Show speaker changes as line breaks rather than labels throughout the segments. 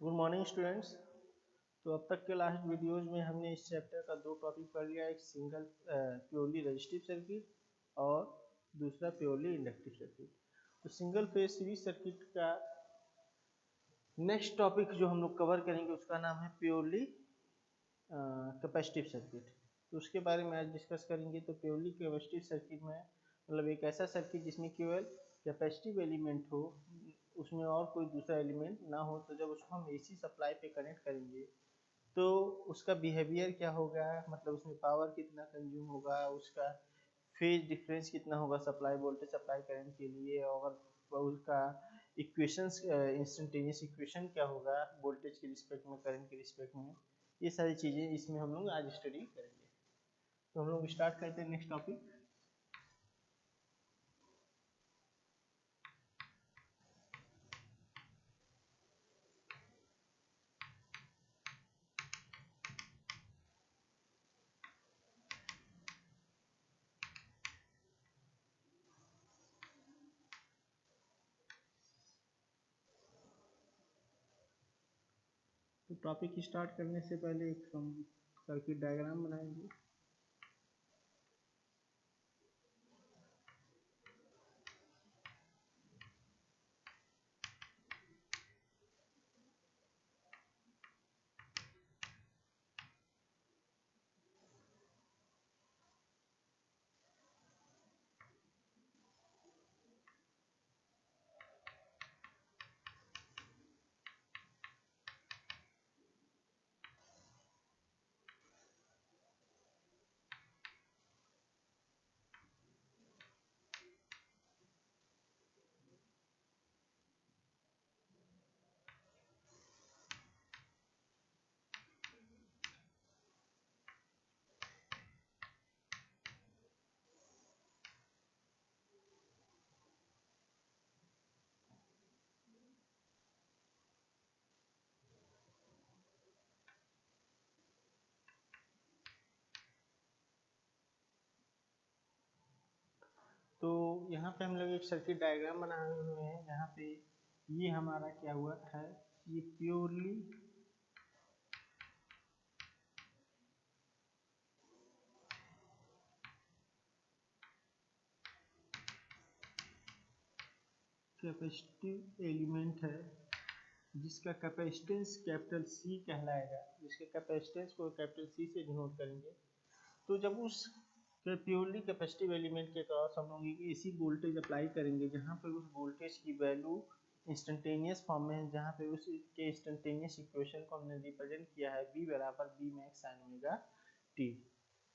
Good morning students. तो अब तक के लास्ट वीडियोज में हमने इस चैप्टर का दो टॉपिक पढ़ लिया, एक सिंगल प्योरली रेजिस्टिव सर्किट और दूसरा प्योरली इंडक्टिव सर्किट। तो सिंगल फेज सीरीज सर्किट का नेक्स्ट टॉपिक जो हम लोग कवर करेंगे उसका नाम है प्योरली कैपेसिटिव सर्किट। तो उसके बारे में आज डिस्कस करेंगे। तो प्योरली कैपेसिटिव सर्किट में मतलब एक ऐसा सर्किट जिसमें केवल कैपेसिटिव एलिमेंट हो, उसमें और कोई दूसरा एलिमेंट ना हो। तो जब उसको हम एसी सप्लाई पे कनेक्ट करेंगे तो उसका बिहेवियर क्या होगा, मतलब उसमें पावर कितना कंज्यूम होगा, उसका फेज डिफरेंस कितना होगा सप्लाई वोल्टेज सप्लाई करंट के लिए, और उसका इक्वेशंस इंस्टेंटेनियस इक्वेशन क्या होगा वोल्टेज के रिस्पेक्ट में करंट के रिस्पेक्ट में। ये सारी चीज़ें इसमें हम लोग आज स्टडी करेंगे। तो हम लोग स्टार्ट करते हैं नेक्स्ट टॉपिक। तो टॉपिक स्टार्ट करने से पहले एक हम सर्किट डायग्राम बनाएंगे। तो यहाँ पे हम लोग एक सर्किट डायग्राम बनाए हुए हैं। यहाँ पे ये हमारा क्या हुआ है, ये प्योरली कैपेसिटिव एलिमेंट है जिसका कैपेसिटेंस कैपिटल सी कहलाएगा, जिसके कैपेसिटेंस को कैपिटल सी से डिनोट करेंगे। तो जब उस प्योरली कैपेसिटिव एलिमेंट के क्रॉस हम लोग एक एसी वोल्टेज अप्लाई करेंगे, जहाँ पे उस वोल्टेज की वैल्यू इंस्टेंटेनियस फॉर्म में है, जहाँ पे उसके इंस्टेंटेनियस इक्वेशन को हमने रिप्रेजेंट किया है V बराबर V max sine omega t.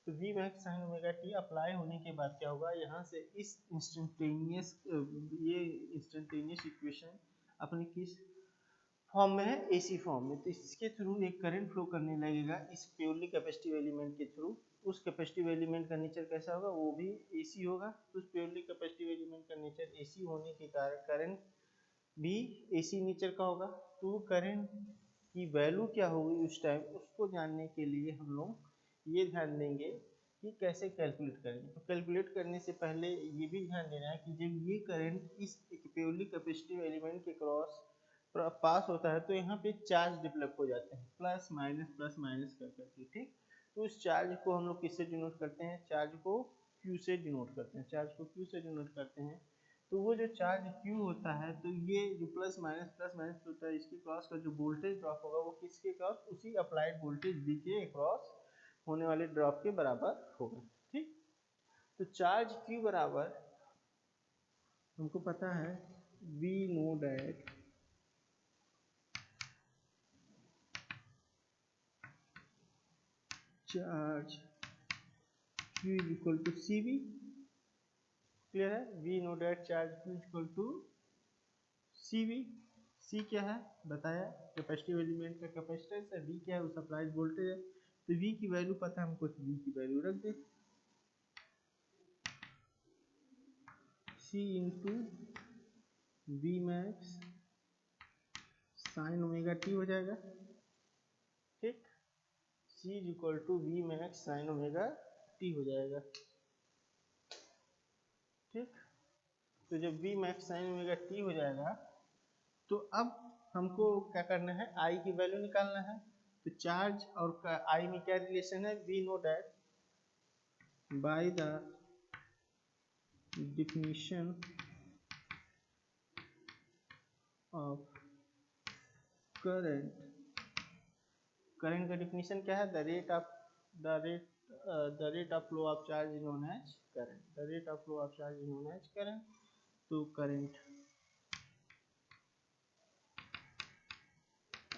तो V max sine omega T apply होने के बाद क्या होगा, यहाँ से इस इंस्टेंटेनियस ये इंस्टेंटेनियस इक्वेशन अपनी किस फॉर्म में है, एसी फॉर्म में। तो इसके थ्रू एक करंट फ्लो करने लगेगा इस प्योरली कैपेसिटिव एलिमेंट के थ्रू। उस कैपेसिटिव एलिमेंट का नेचर कैसा होगा, वो भी एसी होगा। तो उस प्योरली कैपेसिटिव एलिमेंट का नेचर एसी होने के कारण करंट भी एसी नेचर का होगा। तो करंट की वैल्यू क्या होगी उस टाइम, उसको जानने के लिए हम लोग ये ध्यान देंगे कि कैसे कैलकुलेट करेंगे। तो कैलकुलेट करने से पहले ये भी ध्यान देना है कि जब ये करंट इस प्योरली कैपेसिटिव एलिमेंट के क्रॉस पास होता है तो यहाँ पे चार्ज डेवलप हो जाते हैं, प्लस माइनस कर करके, ठीक। तो उस चार्ज को हम लोग किससे डिनोट करते हैं, चार्ज को Q से डिनोट करते हैं, चार्ज को Q से डिनोट करते हैं। तो वो जो चार्ज Q होता है, तो ये जो प्लस माइनस होता है, इसके क्रॉस का जो वोल्टेज ड्रॉप होगा वो किसके क्रॉस, उसी अप्लाइड वोल्टेज V के क्रॉस होने वाले ड्रॉप के बराबर होगा, ठीक। तो चार्ज Q बराबर हमको पता है V node eight charge Q is equal to CV। Clear है, V node eight charge Q is equal to CV। C क्या है बताया, कैपेसिटिव एलिमेंट का कैपेसिटेंस है, V क्या है उस अप्लाइड वोल्टेज है। तो V की वैल्यू पता है हमको, तो V की वैल्यू रख दे, C into V max sine omega t हो जाएगा, ठीक। C is equal to V max sine omega t हो जाएगा, ठीक। तो जब V max sine omega t हो जाएगा तो अब हमको क्या करना है, आई की वैल्यू निकालना है। तो चार्ज और आई में क्या रिलेशन है, we know that by the definition of current, current का डिफिनीशन क्या है, the rate of flow of charge is known as current, the rate of flow of charge is known as current. तो current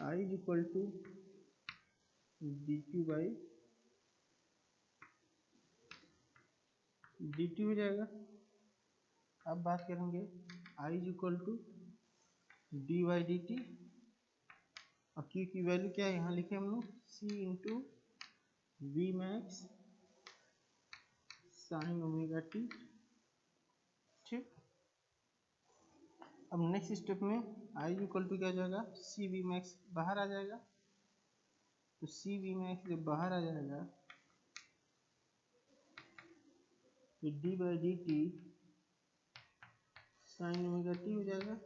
I is equal to d q by d t हो जाएगा। अब बात करेंगे I is equal to d by d t, और Q की value क्या है, यहाँ लिखे हम लोग C into V max sine omega t. ठीक, अब नेक्स्ट स्टेप में I इक्वल टू क्या हो जाएगा, सी वी मैक्स बाहर आ जाएगा। तो सी वी मैक्स जब बाहर आ जाएगा तो D by d T sign omega t हो जाएगा।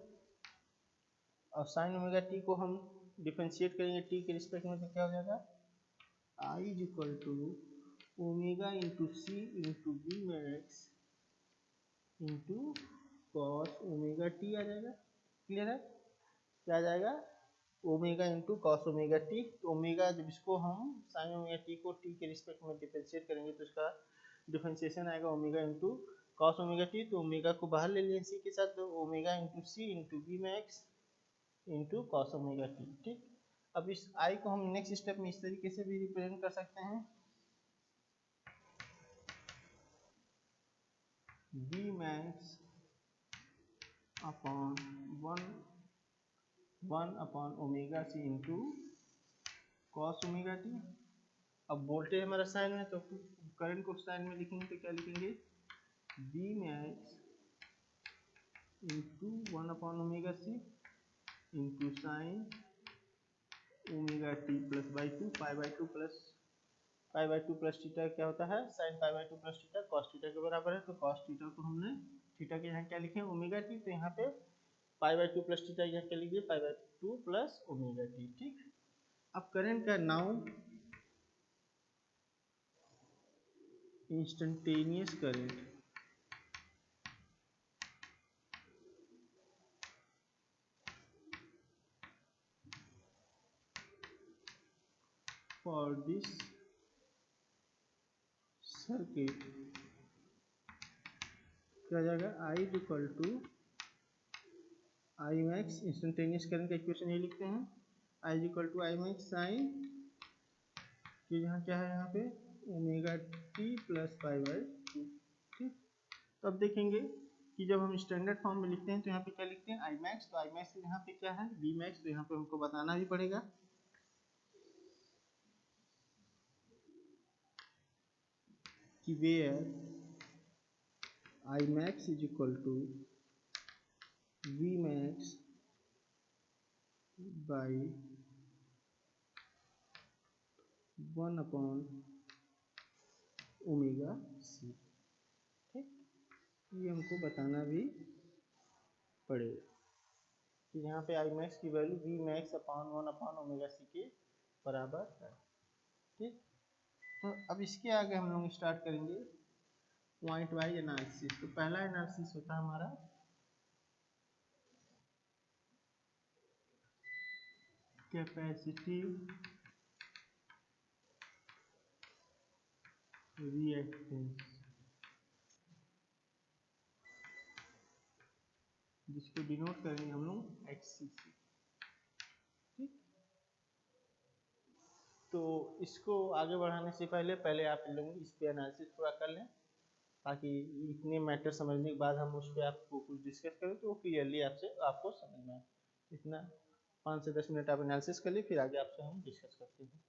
और साइन ओमेगा टी को हम डिफरेंशिएट करेंगे टी के रिस्पेक्ट में, तो क्या हो जाएगा, I is equal to omega into C into V max into cos omega t आ जाएगा। क्लियर है, क्या आ जाएगा, omega into cos omega t. तो ओमेगा जब इसको हम साइन ओमेगा टी को टी के रिस्पेक्ट में डिफरेंशिएट करेंगे तो इसका डिफरेंशिएशन आएगा omega into cos omega t. तो ओमेगा को बाहर ले लिए सी के साथ, तो omega into C into V max into cos omega t. ठीक, अब इस आई को हम नेक्स्ट स्टेप में इस तरीके से भी रिप्रेजेंट कर सकते हैं, V max upon one upon omega C into cos omega t. अब वोल्टेज हमारा साइन में, तो करंट को साइन में लिखेंगे तो क्या लिखेंगे, V max into one upon omega C into sine omega t plus by two, pi by two plus theta क्या होता है, sine pi by two plus theta cos theta के बराबर है। तो कॉस थीटा को हमने थीटा के यहाँ क्या लिखे, ओमेगा टी, तो यहाँ पे pi by two plus theta यहाँ क्या लिखिए, pi by two plus omega t. ठीक, अब करंट का now instantaneous current, for this circuit क्या जाएगा, I is equal to I max, instantaneous current का इक्वेशन ये लिखते हैं, I is equal to I max sine कि यहाँ क्या है, यहाँ पे omega t plus pi by two. ठीक, तो अब देखेंगे कि जब हम स्टैंडर्ड फॉर्म में लिखते हैं तो यहाँ पे क्या लिखते हैं, आई मैक्स। तो आई मैक्स यहाँ पे क्या है, वी मैक्स, तो यहाँ पे हमको बताना भी पड़ेगा कि where I max is equal to V max by one upon omega C. ठीक, ये हमको बताना भी पड़ेगा कि यहाँ पे आई मैक्स की value V max upon one upon omega C के बराबर है। ठीक, तो अब इसके आगे हम लोग स्टार्ट करेंगे पॉइंट वाइज एनालिसिस। तो पहला एनालिसिस होता है हमारा कैपेसिटिव रिएक्टेंस, जिसको डिनोट करेंगे हम लोग एक्ससीसी। ठीक, तो इसको आगे बढ़ाने से पहले आप लोग इस पे एनालिसिस पूरा कर लें, ताकि इतने मैटर समझने के बाद हम उस पर आपको कुछ डिस्कस करें तो क्लियरली आपको समझ में आए। इतना 5 से 10 मिनट आप एनालिसिस कर लिए, फिर आगे आपसे हम डिस्कस करते हैं।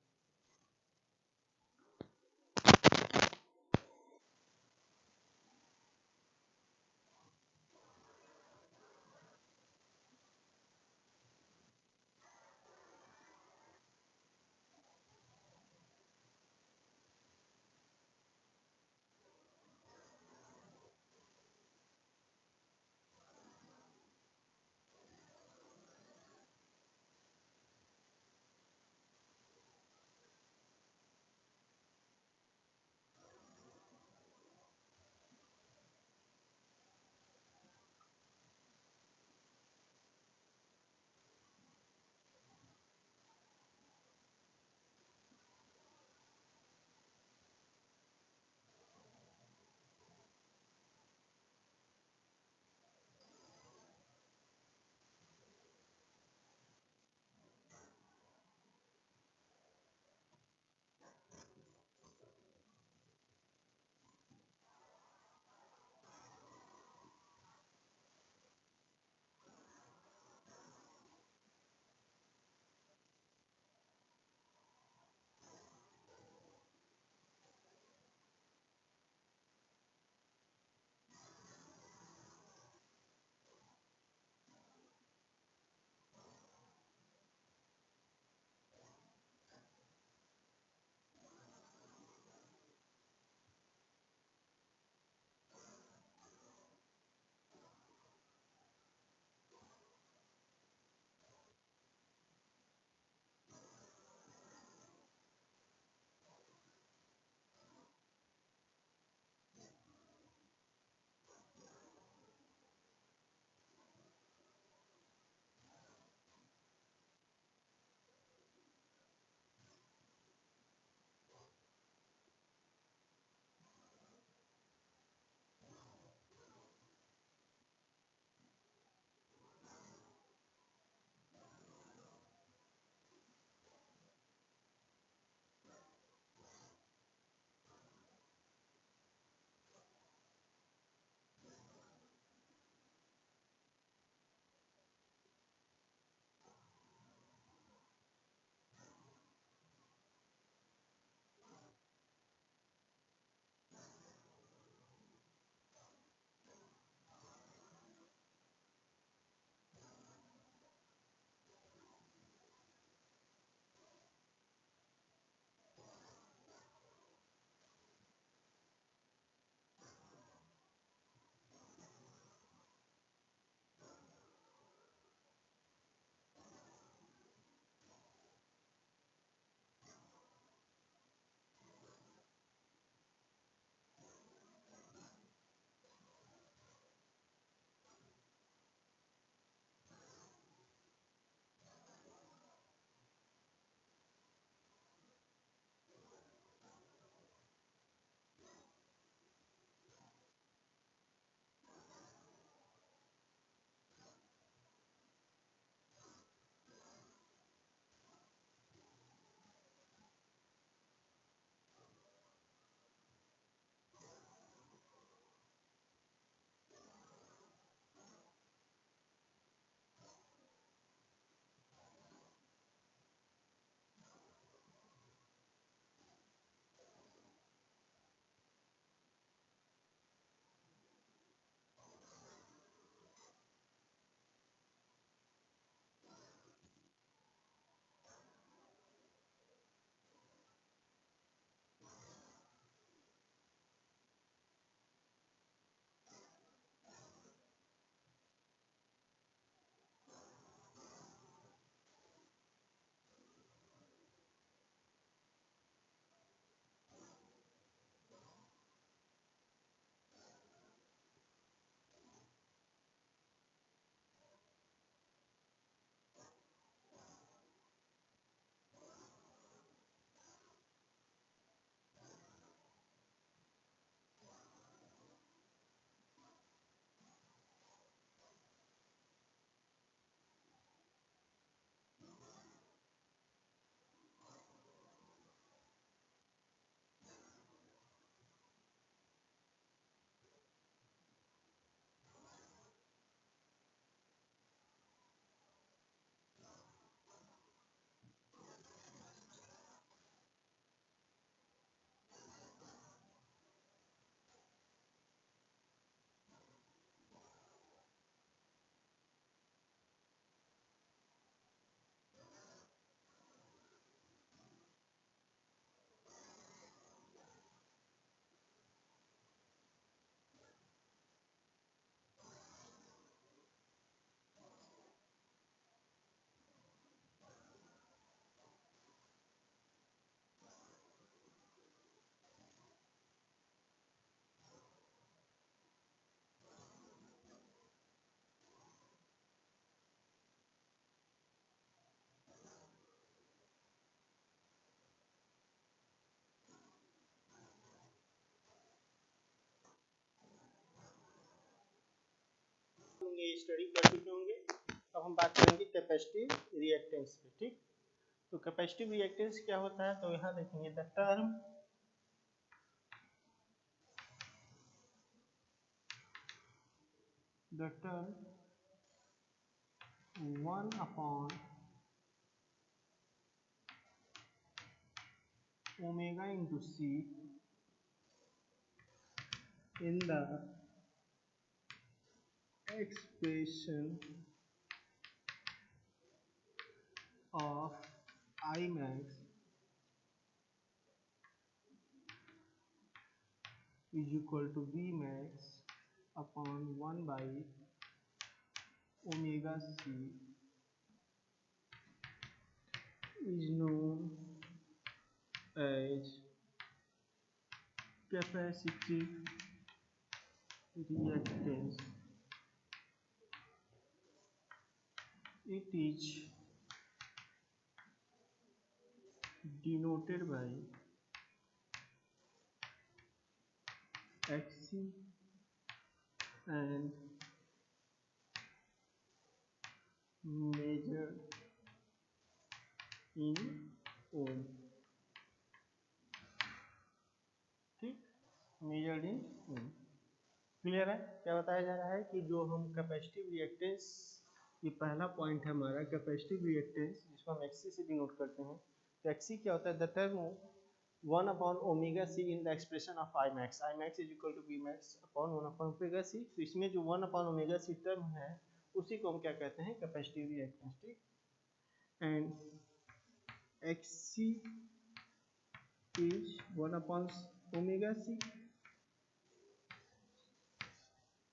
होंगे, स्टडी कर चुके होंगे। अब हम बात करेंगे कैपेसिटिव रिएक्टेंस पे। ठीक, तो कैपेसिटिव रिएक्टेंस क्या होता है, तो यहाँ देखेंगे the term one upon omega into C in the expression of I max is equal to V max upon 1 by omega c is known as capacitive reactance. It is denoted by Xc and measured in ohm. ठीक, measured in Om. Clear है? क्या बताया जा रहा है कि जो हम कैपेसिटिव रिएक्टेंस, ये पहला पॉइंट है हमारा कैपेसिटिव रिएक्टेंस, जिसको हम एक्सी से डिनोट करते हैं। तो एक्सी क्या होता है, the term 1 upon omega C in the expression of I max. I max is equal to V max upon 1 upon omega C. तो इसमें जो 1 अपॉन ओमेगा सी टर्म है उसी को हम क्या कहते हैं, कैपेसिटिव रिएक्टेंस। ठीक, and XC is 1 upon omega C.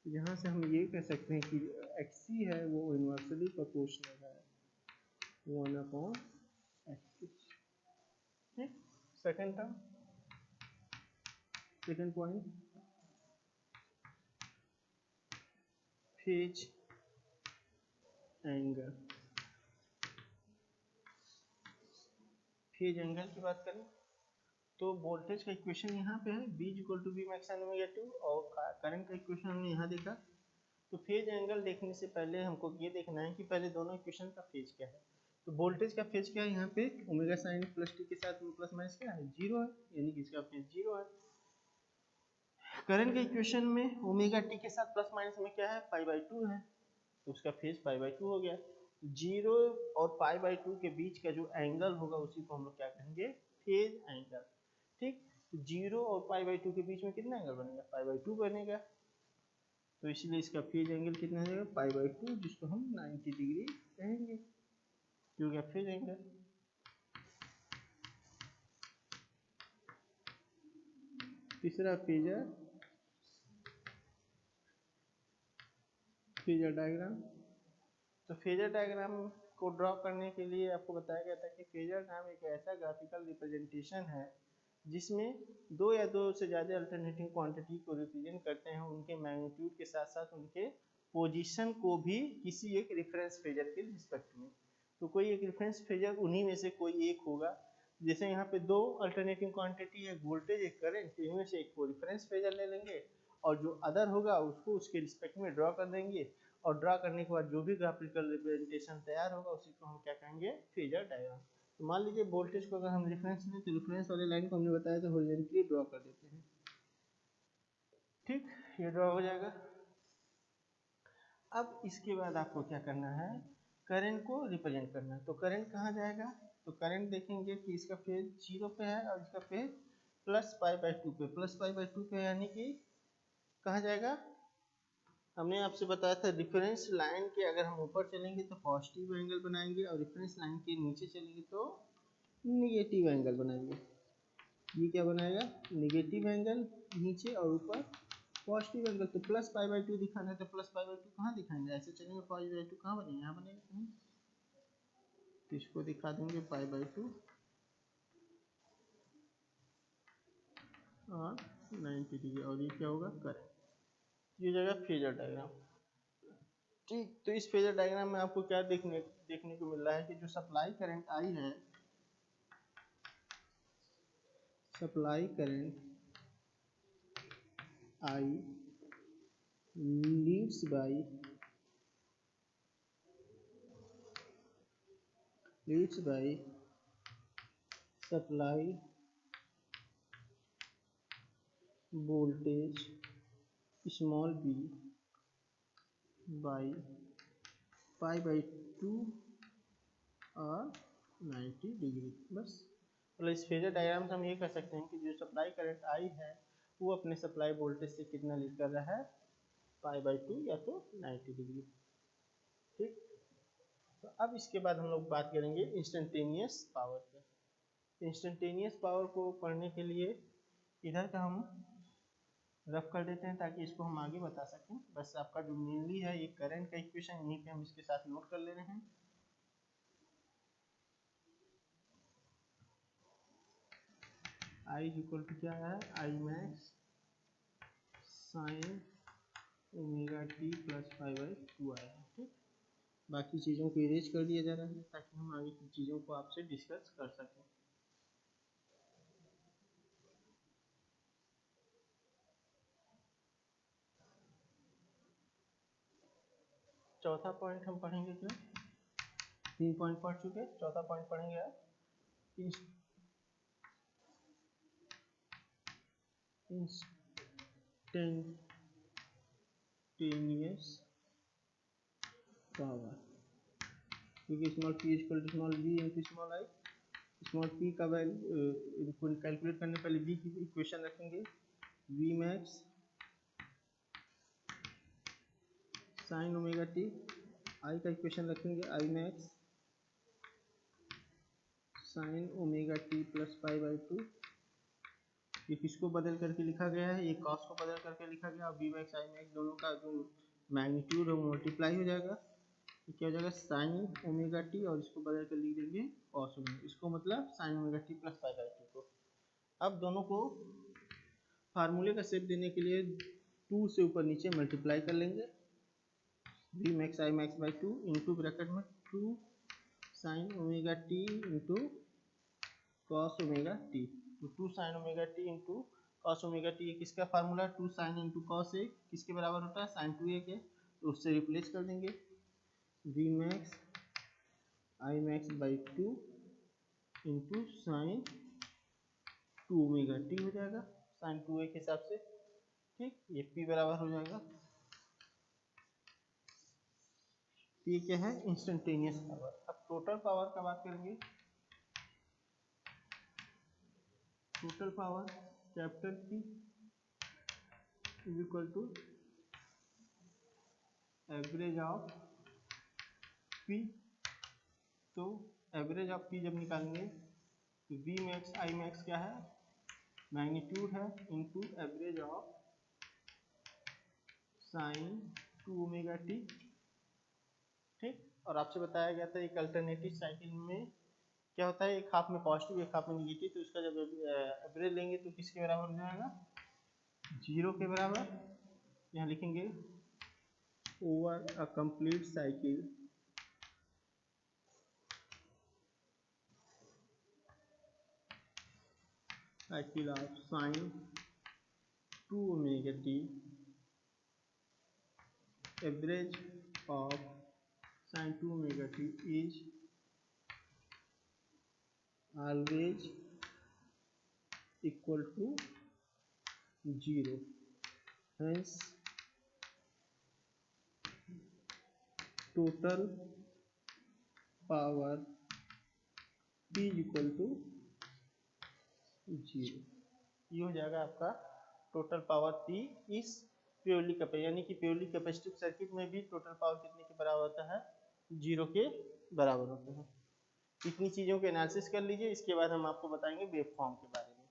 यहाँ से हम ये कह सकते हैं कि एक्सी है वो इनवर्सली प्रोपोर्शनल है 1 अपॉन एक्सी। ठीक, second term, second point, phase angle. Phase angle की बात करें तो वोल्टेज का इक्वेशन यहाँ पे है, V equal to V max sin omega t, और करंट का इक्वेशन हमने यहाँ देखा। तो फेज एंगल देखने से पहले हमको ये देखना है कि पहले दोनों इक्वेशन का फेज क्या है। तो वोल्टेज का फेज क्या है, यहाँ पे ओमेगा साइन प्लस टी के साथ प्लस माइनस क्या है, जीरो है, यानी कि इसका फेज जीरो है। करंट के इक्वेशन में ओमेगा टी के साथ प्लस माइनस में क्या है, पाई बाई टू है, तो उसका फेज पाई बाई टू हो गया। जीरो और पाई बाई टू के बीच का जो एंगल होगा उसी को हम लोग क्या कहेंगे, फेज एंगल। ठीक, तो जीरो और पाई बाई टू के बीच में कितना एंगल बनेगा, पाई बाई टू बनेगा। तो इसलिए इसका फेज एंगल कितना हो जाएगा, पाई बाई टू, जिसको हम 90 डिग्री कहेंगे, हो गया फेज एंगल। तीसरा फेजर डायग्राम। तो फेजर डायग्राम को ड्रॉ करने के लिए आपको बताया गया था कि फेजर नाम एक ऐसा ग्राफिकल रिप्रेजेंटेशन है जिसमें दो या दो से ज़्यादा अल्टरनेटिंग क्वांटिटी को रिप्रेजेंट करते हैं, उनके मैग्नीट्यूड के साथ साथ उनके पोजीशन को भी किसी एक रेफरेंस फेजर के रिस्पेक्ट में। तो कोई एक रेफरेंस फेजर उन्हीं में से कोई एक होगा। जैसे यहाँ पे दो अल्टरनेटिंग क्वांटिटी है, वोल्टेज एक करंट, इनमें से एक को रेफरेंस फेजर ले लेंगे और जो अदर होगा उसको उसके रिस्पेक्ट में ड्रॉ कर देंगे, और ड्रॉ करने के बाद जो भी ग्राफिकल रिप्रेजेंटेशन तैयार होगा उसी को हम क्या कहेंगे, फेजर डायग्राम। तो मान लीजिए वोल्टेज को अगर हम रेफरेंस लें तो रेफरेंस वाले लाइन को हमने बताया था हॉरिजॉन्टली ड्रॉ कर देते हैं। ठीक, ये ड्रॉ हो जाएगा। अब इसके बाद आपको क्या करना है, करंट को रिप्रेजेंट करना है। तो करंट कहाँ जाएगा, तो करंट देखेंगे कि इसका फेज जीरो पे है और इसका phase plus pi by to पे, प्लस पाई बाई टू पे, यानी कि कहाँ जाएगा, हमने आपसे बताया था रेफरेंस लाइन के अगर हम ऊपर चलेंगे तो पॉजिटिव एंगल बनाएंगे और रेफरेंस लाइन के नीचे चलेंगे तो निगेटिव एंगल बनाएंगे। ये क्या बनाएगा, निगेटिव एंगल नीचे और ऊपर पॉजिटिव एंगल। तो प्लस पाई बाई टू दिखाना है तो प्लस पाई बाई टू कहाँ दिखाएंगे, ऐसे चलेंगे पाई बाई टू कहाँ बनेगा, यहाँ बनेगा कहीं, तो इसको दिखा देंगे पाई बाई टू और 90 डिग्री, और ये क्या होगा, करंट। ये जगह फेजर डायग्राम। ठीक, तो इस फेजर डायग्राम में आपको क्या देखने को मिल रहा है कि जो सप्लाई करंट आई है, supply current I leads by leads by supply voltage small b by pi by 2 और 90 डिग्री। बस मतलब इस फेजर डायग्राम से हम ये कह सकते हैं कि जो सप्लाई करंट आई है वो अपने सप्लाई वोल्टेज से कितना लीड कर रहा है, पाई बाई 2 या तो 90 डिग्री। ठीक, तो अब इसके बाद हम लोग बात करेंगे इंस्टेंटेनियस पावर पर। इंस्टेंटेनियस पावर को पढ़ने के लिए इधर का हम रफ कर देते हैं ताकि इसको हम आगे बता सकें। बस आपका जो मेनली है ये करंट का इक्वेशन, यहीं पे हम इसके साथ नोट कर ले रहे हैं। आई इक्वल टू क्या है, आई max sine omega t plus pi by 2 आया है। ठीक, बाकी चीज़ों को इरेज कर दिया जा रहा है ताकि हम आगे की चीज़ों को आपसे डिस्कस कर सकें। चौथा पॉइंट हम पढ़ेंगे क्या, 3 पॉइंट पढ़ चुके, चौथा पॉइंट पढ़ेंगे आप इंस्टेंटेनियस पावर, क्योंकि small p equal to small v into small I. Small p का वैल्यू कैलकुलेट करने पहले v की इक्वेशन रखेंगे, v max sine omega t, I का इक्वेशन रखेंगे I max sine omega t plus pi by 2। ये किसको बदल करके लिखा गया है, ये कॉस को बदल करके लिखा गया, और वी मैक्स आई मैक्स दोनों का जो मैग्नीट्यूड है वो मल्टीप्लाई हो जाएगा, ये क्या हो जाएगा साइन ओमेगा टी, और इसको बदल कर लिख देंगे कॉस ओमेगा, इसको मतलब sign omega t plus pi by 2 को। अब दोनों को फार्मूले का शेप देने के लिए 2 से ऊपर नीचे मल्टीप्लाई कर लेंगे, V max I max by 2 into bracket में 2 sine omega t into cos omega t. तो 2 sine omega t into cos omega t, किसका formula, 2 sine into cos A किसके बराबर होता है, साइन 2a के, तो उससे रिप्लेस कर देंगे, V max I max by 2 into sine 2 omega t हो जाएगा साइन 2a के हिसाब से। ठीक, ये p बराबर हो जाएगा, ये क्या है, इंस्टेंटेनियस पावर। अब टोटल पावर का बात करेंगे, total power capital P is equal to average of P। तो एवरेज ऑफ P जब निकालेंगे तो V मैक्स आई मैक्स क्या है, मैग्नीट्यूड है, into average of sine 2 omega t. ठीक, और आपसे बताया गया था एक अल्टरनेटिव साइकिल में क्या होता है, एक हाफ में पॉजिटिव एक हाफ में निगेटिव, तो इसका जब एवरेज लेंगे तो किसके बराबर हो जाएगा, 0 के बराबर। यहाँ लिखेंगे over a complete cycle cycle of sine 2 omega t, average of sine 2 omega t is always equal to 0। Hence total power P equal to 0। ये हो जाएगा आपका total power P is purely capacitive, यानी कि प्योरली कैपेसिटिव सर्किट में भी total power कितने के बराबर होता है, 0 के बराबर होता है। इतनी चीज़ों के एनालिसिस कर लीजिए, इसके बाद हम आपको बताएंगे वेव फॉर्म के बारे में।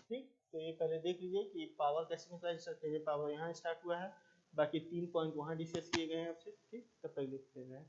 ठीक, तो ये पहले देख लीजिए कि पावर कैसे निकला, ये पावर यहाँ स्टार्ट हुआ है, बाकी 3 पॉइंट वहाँ डिस्कस किए गए हैं आपसे। ठीक, तब तक देखते हैं।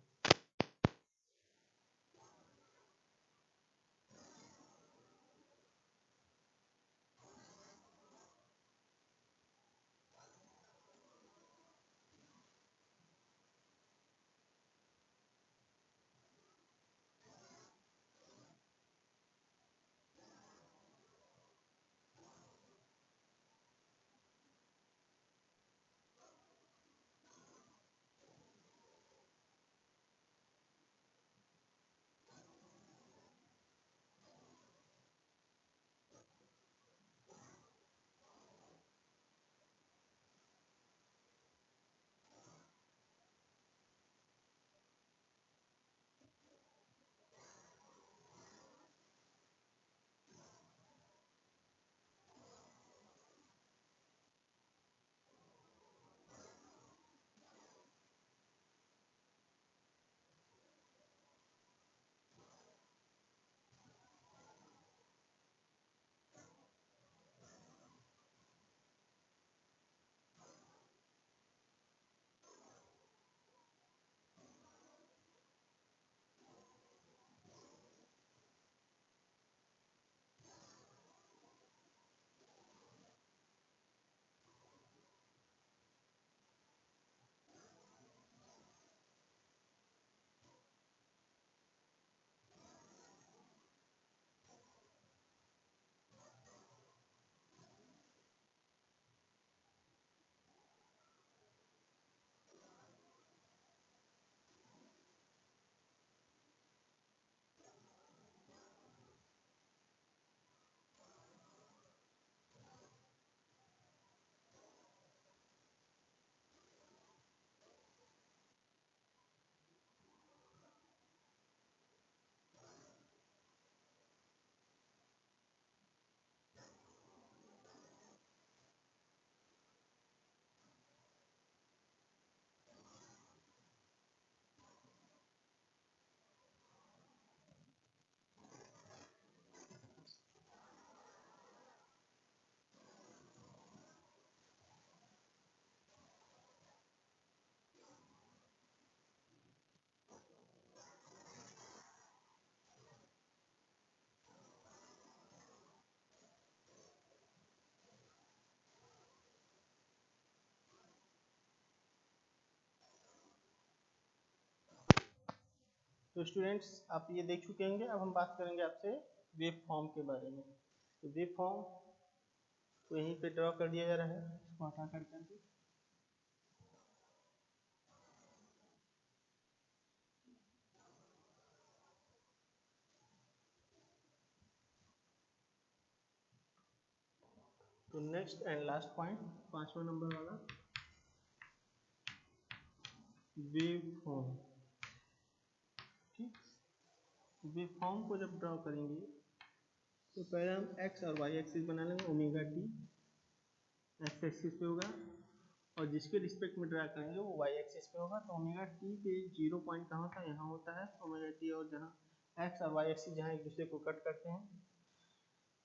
तो स्टूडेंट्स आप ये देख चुके होंगे, अब हम बात करेंगे आपसे वेव फॉर्म के बारे में। तो वेव फॉर्म तो यहीं पे ड्रॉ कर दिया जा रहा है, इसको हटा करके। तो नेक्स्ट एंड लास्ट पॉइंट 5वां नंबर वाला, वेव फॉर्म। ठीक, वेव फॉर्म को जब ड्रॉ करेंगे तो पहले हम एक्स और वाई एक्सिस बना लेंगे। ओमेगा टी एक्स एक्सिस पे होगा और जिसके रिस्पेक्ट में ड्रा करेंगे वो वाई एक्सिस पे होगा। तो ओमेगा टी पे 0 पॉइंट कहाँ होता है, यहाँ होता है ओमेगा टी, और जहाँ एक्स और वाई एक्सिस जहाँ एक दूसरे को कट करते हैं।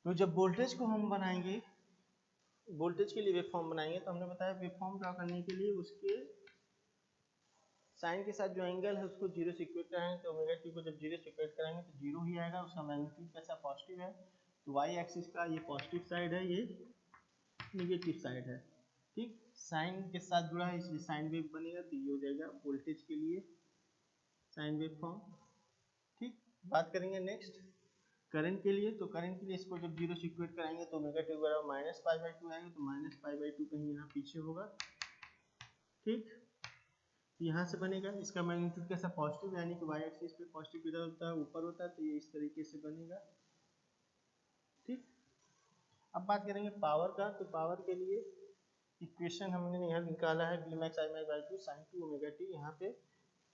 तो जब वोल्टेज को हम बनाएंगे, वोल्टेज के लिए वेव फॉर्म बनाएंगे, तो हमने बताया वेव फॉर्म ड्रा करने के लिए उसके साइन के साथ जो एंगल है उसको 0 से इक्वेट कराएंगे। तो ओमेगा टी को जब 0 से इक्वेट कराएंगे तो 0 ही आएगा। उसका मैग्नीट्यूड कैसा, पॉजिटिव है। तो वाई एक्सिस का ये पॉजिटिव साइड है, ये नेगेटिव साइड है। ठीक, साइन के साथ जुड़ा है इसलिए साइन वेव बनेगा। तो ये हो जाएगा वोल्टेज के लिए साइन वेव फॉर्म। ठीक, बात करेंगे नेक्स्ट करंट के लिए। तो करंट के लिए इसको जब 0 से इक्वेट कराएंगे तो ओमेगा टी बराबर माइनस पाई बाई 2 आएगा। तो माइनस पाई बाई 2 कहीं यहाँ पीछे होगा। ठीक, यहाँ से बनेगा। इसका मैग्नीट्यूड कैसा, पॉजिटिव, यानी कि वाई एक्सिस पे पॉजिटिव किधर होता है, ऊपर होता है। तो ये इस तरीके से बनेगा। ठीक, अब बात करेंगे पावर का। तो पावर के लिए इक्वेशन हमने यहाँ निकाला है, V max I max by 2 sine 2 omega t. यहाँ पे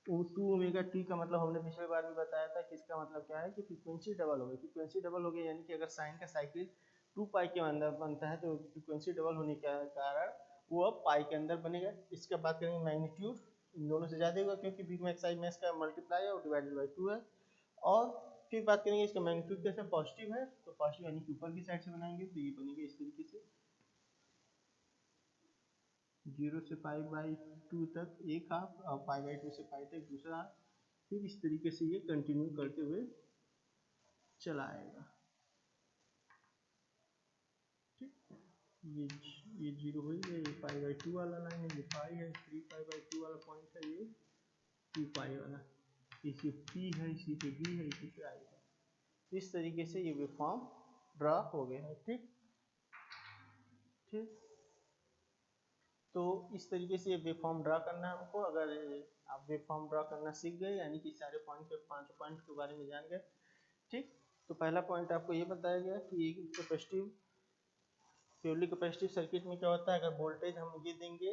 2 ओमेगा टी का मतलब हमने पिछले बार भी बताया था कि इसका मतलब क्या है कि फ्रीक्वेंसी डबल हो गई। फ्रीक्वेंसी डबल हो गई यानी कि अगर साइन का साइकिल 2 पाई के अंदर बनता है तो फ्रीक्वेंसी डबल होने के कारण वो अब पाई के अंदर बनेगा। इसका बात करेंगे मैग्नीट्यूड इन दोनों से ज़्यादा होगा क्योंकि बी मैक्स आई मैक्स का मल्टीप्लाई है और डिवाइडेड बाई 2 है। और फिर बात करेंगे इसका मैग्नीट्यूड कैसे, पॉजिटिव है। तो पॉजिटिव यानी कि ऊपर की साइड से बनाएंगे तो ये बनेगा इस तरीके से 0 से पाई बाई 2 तक एक हाफ और पाई बाई 2 से पाई तक दूसरा हाफ। फिर इस तरीके से ये कंटिन्यू करते हुए चला आएगा। ठीक, ये 0 हो गया, ये पाई बाई 2 वाला लाइन है, ये पाई है, 3 पाई बाई 2 वाला पॉइंट है, ये 2 पाई वाला, इसी पी है, इसी पे बी है, इसी पे आई है। इस तरीके से ये वेव फॉर्म ड्रा हो गया है। ठीक ठीक, तो इस तरीके से ये वेव फॉर्म ड्रा करना है हमको। अगर आप वेव फॉर्म ड्रा करना सीख गए यानी कि सारे पॉइंट के 5 पॉइंट के बारे में जान गए। ठीक, तो पहला पॉइंट आपको ये बताया गया कि कैपेसिटिव, प्योरली कैपेसिटिव सर्किट में क्या होता है, अगर वोल्टेज हम ये देंगे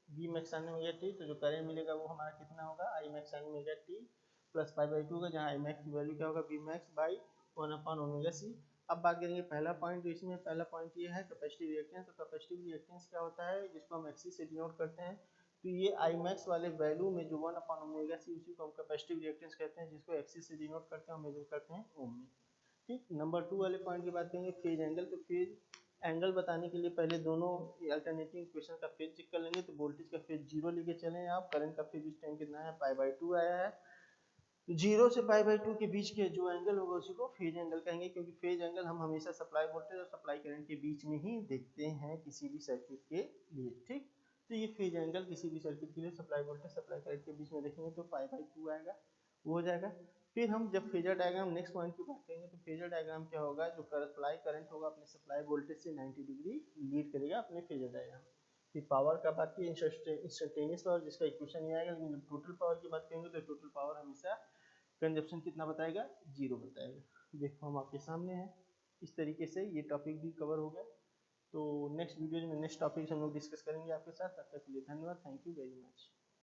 V max sine omega t, तो जो करंट मिलेगा वो हमारा कितना होगा, I max sine omega t plus pi by 2 का, जहाँ आई मैक्स की वैल्यू क्या होगा, वी मैक्स बाई 1/ओमेगा सी। अब बात करेंगे पहला पॉइंट। तो इसमें पहला पॉइंट ये है कैपेसिटिव रिएक्टेंस। तो कैपेसिटिव रिएक्टेंस क्या होता है, जिसको हम एक्सी से डिनोट करते हैं। तो ये आई मैक्स वाले वैल्यू में जो 1/ओमेगा सी, उसी को हम कैपेसिटिव रिएक्टेंस कहते हैं, जिसको एक्सी से डिनोट करते हैं और मेजर करते हैं ओम में। ठीक, नंबर 2 वाले पॉइंट की बात करेंगे फेज एंगल। तो फेज एंगल बताने के लिए पहले दोनों अल्टरनेटिंग इक्वेशन का फेज चेक कर लेंगे। तो वोल्टेज का फेज 0 लेके चले आप, करंट का फेज इस टाइम कितना है, पाई बाई 2 आया है। 0 से पाई बाई 2 के बीच के जो एंगल होगा उसी को फेज एंगल कहेंगे, क्योंकि फेज एंगल हम हमेशा सप्लाई वोल्टेज और सप्लाई करंट के बीच में ही देखते हैं किसी भी सर्किट के लिए। ठीक, तो ये फेज एंगल किसी भी सर्किट के लिए सप्लाई वोल्टेज सप्लाई करंट के बीच में देखेंगे तो पाई बाई 2 आएगा, वो हो जाएगा। फिर हम जब फेजर डायग्राम नेक्स्ट पॉइंट की बात करेंगे, तो फेजर डायग्राम क्या होगा, जो सप्लाई करंट होगा अपने सप्लाई वोल्टेज से 90 डिग्री लीड करेगा अपने फेजर डायग्राम। फिर पावर का बात की, इंस्टेंटेनियस पावर जिसका इक्वेशन नहीं आएगा, लेकिन जब टोटल पावर की बात करेंगे तो टोटल पावर हमेशा कंजप्शन कितना बताएगा, 0 बताएगा। वेव फॉर्म आपके सामने है। इस तरीके से ये टॉपिक भी कवर हो गया। तो नेक्स्ट वीडियो में नेक्स्ट टॉपिक हम लोग डिस्कस करेंगे आपके साथ। तब तक के लिए धन्यवाद, थैंक यू वेरी मच।